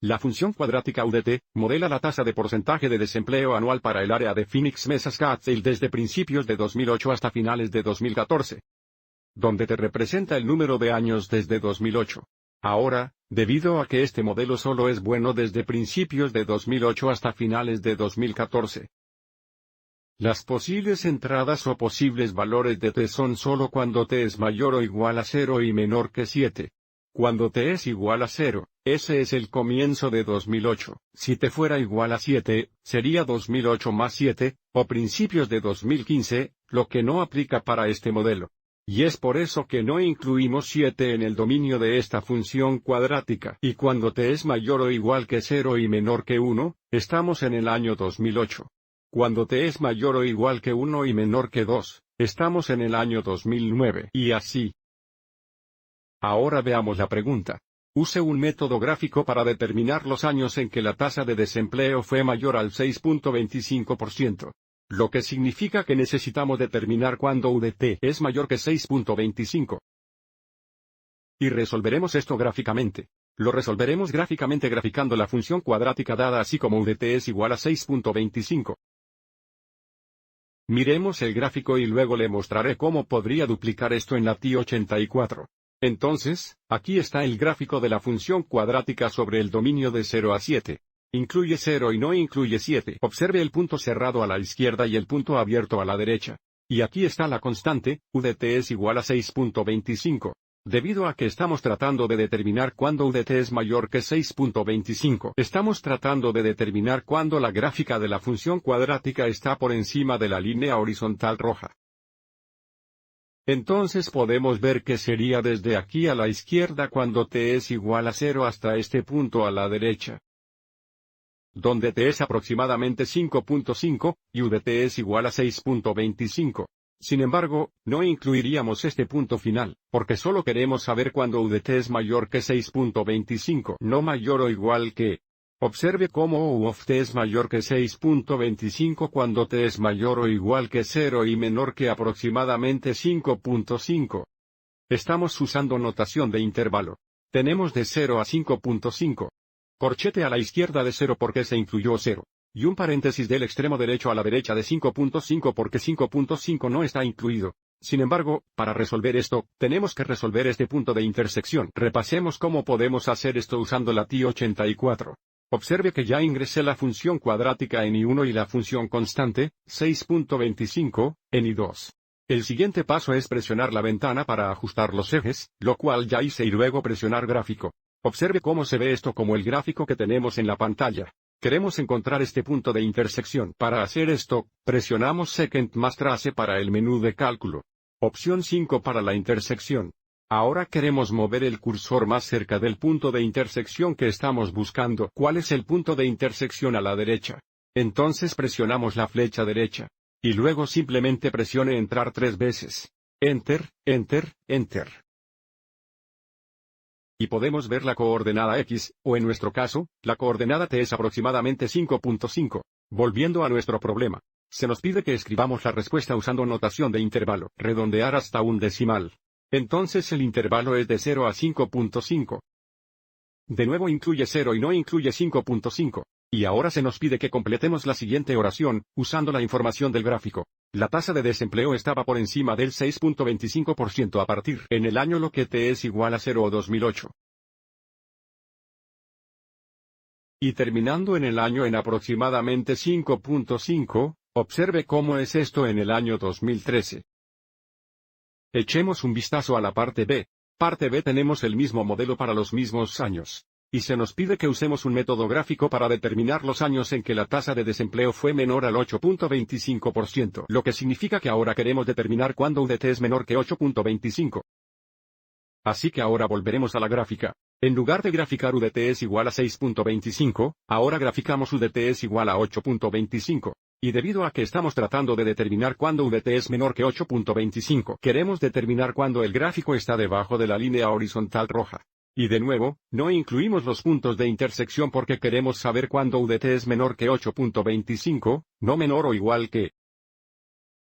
La función cuadrática UDT modela la tasa de porcentaje de desempleo anual para el área de Phoenix Mesa Scottsdale desde principios de 2008 hasta finales de 2014, donde te representa el número de años desde 2008. Ahora, debido a que este modelo solo es bueno desde principios de 2008 hasta finales de 2014, las posibles entradas o posibles valores de t son solo cuando t es mayor o igual a 0 y menor que 7. Cuando t es igual a 0, ese es el comienzo de 2008. Si t fuera igual a 7, sería 2008 más 7, o principios de 2015, lo que no aplica para este modelo. Y es por eso que no incluimos 7 en el dominio de esta función cuadrática. Y cuando t es mayor o igual que 0 y menor que 1, estamos en el año 2008. Cuando t es mayor o igual que 1 y menor que 2, estamos en el año 2009. Y así. Ahora veamos la pregunta. Use un método gráfico para determinar los años en que la tasa de desempleo fue mayor al 6.25%. Lo que significa que necesitamos determinar cuándo UDT es mayor que 6.25. Y resolveremos esto gráficamente. Lo resolveremos gráficamente graficando la función cuadrática dada así como UDT es igual a 6.25. Miremos el gráfico y luego le mostraré cómo podría duplicar esto en la T84. Entonces, aquí está el gráfico de la función cuadrática sobre el dominio de 0 a 7. Incluye 0 y no incluye 7. Observe el punto cerrado a la izquierda y el punto abierto a la derecha. Y aquí está la constante, UDT es igual a 6.25. Debido a que estamos tratando de determinar cuándo UDT es mayor que 6.25, estamos tratando de determinar cuándo la gráfica de la función cuadrática está por encima de la línea horizontal roja. Entonces podemos ver que sería desde aquí a la izquierda cuando t es igual a 0 hasta este punto a la derecha, donde t es aproximadamente 5.5, y UDT es igual a 6.25. Sin embargo, no incluiríamos este punto final, porque solo queremos saber cuándo UDT es mayor que 6.25, no mayor o igual que. Observe cómo U of t es mayor que 6.25 cuando t es mayor o igual que 0 y menor que aproximadamente 5.5. Estamos usando notación de intervalo. Tenemos de 0 a 5.5. Corchete a la izquierda de 0 porque se incluyó 0. Y un paréntesis del extremo derecho a la derecha de 5.5 porque 5.5 no está incluido. Sin embargo, para resolver esto, tenemos que resolver este punto de intersección. Repasemos cómo podemos hacer esto usando la T84. Observe que ya ingresé la función cuadrática en I1 y la función constante, 6.25, en I2. El siguiente paso es presionar la ventana para ajustar los ejes, lo cual ya hice y luego presionar gráfico. Observe cómo se ve esto como el gráfico que tenemos en la pantalla. Queremos encontrar este punto de intersección. Para hacer esto, presionamos Second más Trace para el menú de cálculo. Opción 5 para la intersección. Ahora queremos mover el cursor más cerca del punto de intersección que estamos buscando. ¿Cuál es el punto de intersección a la derecha? Entonces presionamos la flecha derecha. Y luego simplemente presione Entrar 3 veces. Enter, Enter, Enter. Y podemos ver la coordenada X, o en nuestro caso, la coordenada T es aproximadamente 5.5. Volviendo a nuestro problema. Se nos pide que escribamos la respuesta usando notación de intervalo. Redondear hasta un decimal. Entonces el intervalo es de 0 a 5.5. De nuevo incluye 0 y no incluye 5.5. Y ahora se nos pide que completemos la siguiente oración, usando la información del gráfico. La tasa de desempleo estaba por encima del 6.25% a partir en el año lo que t es igual a 0 o 2008. Y terminando en el año en aproximadamente 5.5, observe cómo es esto en el año 2013. Echemos un vistazo a la parte B. Parte B tenemos el mismo modelo para los mismos años. Y se nos pide que usemos un método gráfico para determinar los años en que la tasa de desempleo fue menor al 8.25%, lo que significa que ahora queremos determinar cuándo UDT es menor que 8.25. Así que ahora volveremos a la gráfica. En lugar de graficar UDT es igual a 6.25, ahora graficamos UDT es igual a 8.25. Y debido a que estamos tratando de determinar cuándo UDT es menor que 8.25, queremos determinar cuándo el gráfico está debajo de la línea horizontal roja. Y de nuevo, no incluimos los puntos de intersección porque queremos saber cuándo UDT es menor que 8.25, no menor o igual que.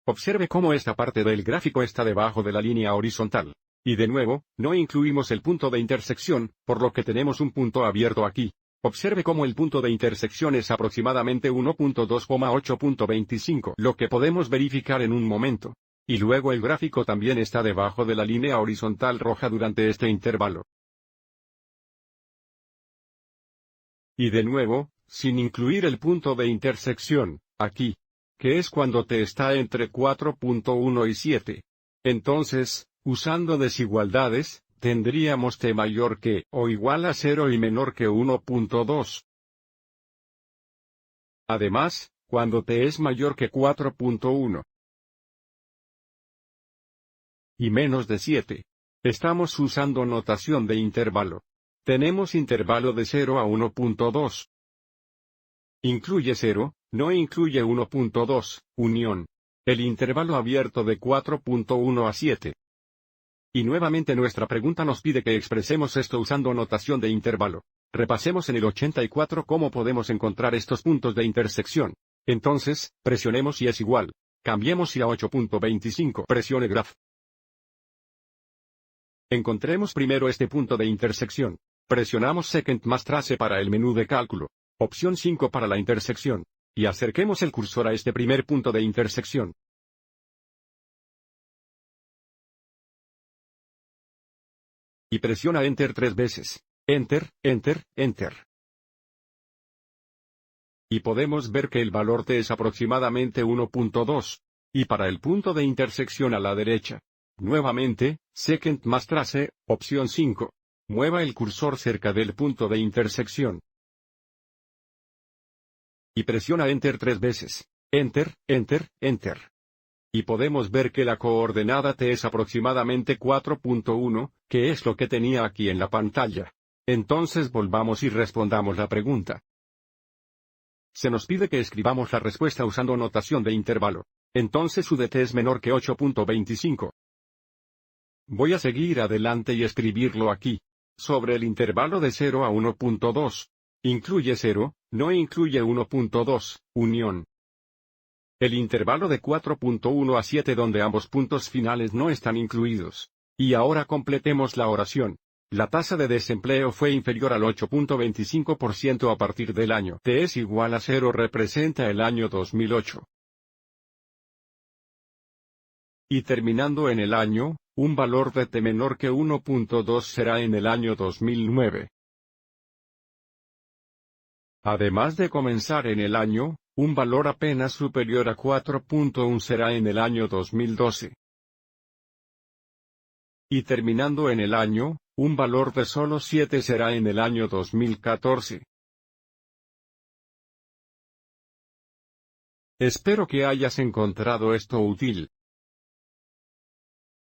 Observe cómo esta parte del gráfico está debajo de la línea horizontal. Y de nuevo, no incluimos el punto de intersección, por lo que tenemos un punto abierto aquí. Observe cómo el punto de intersección es aproximadamente 1.2,8.25, lo que podemos verificar en un momento. Y luego el gráfico también está debajo de la línea horizontal roja durante este intervalo. Y de nuevo, sin incluir el punto de intersección, aquí, que es cuando t está entre 4.1 y 7. Entonces, usando desigualdades, tendríamos t mayor que, o igual a 0 y menor que 1.2. Además, cuando t es mayor que 4.1 y menos de 7, estamos usando notación de intervalo. Tenemos intervalo de 0 a 1.2. Incluye 0, no incluye 1.2, unión. El intervalo abierto de 4.1 a 7. Y nuevamente nuestra pregunta nos pide que expresemos esto usando notación de intervalo. Repasemos en el 84 cómo podemos encontrar estos puntos de intersección. Entonces, presionemos y es igual. Cambiemos y a 8.25. Presione graph. Encontremos primero este punto de intersección. Presionamos second más trace para el menú de cálculo. Opción 5 para la intersección. Y acerquemos el cursor a este primer punto de intersección. Y presiona Enter 3 veces. Enter, Enter, Enter. Y podemos ver que el valor t es aproximadamente 1.2. Y para el punto de intersección a la derecha. Nuevamente, second más trace, opción 5. Mueva el cursor cerca del punto de intersección. Y presiona Enter 3 veces. Enter, Enter, Enter. Y podemos ver que la coordenada t es aproximadamente 4.1, que es lo que tenía aquí en la pantalla. Entonces volvamos y respondamos la pregunta. Se nos pide que escribamos la respuesta usando notación de intervalo. Entonces UDT es menor que 8.25. Voy a seguir adelante y escribirlo aquí. Sobre el intervalo de 0 a 1.2. Incluye 0, no incluye 1.2, unión. El intervalo de 4.1 a 7 donde ambos puntos finales no están incluidos. Y ahora completemos la oración. La tasa de desempleo fue inferior al 8.25% a partir del año. T es igual a 0 representa el año 2008. Y terminando en el año, un valor de t menor que 1.2 será en el año 2009. Además de comenzar en el año, un valor apenas superior a 4.1 será en el año 2012. Y terminando en el año, un valor de solo 7 será en el año 2014. Espero que hayas encontrado esto útil.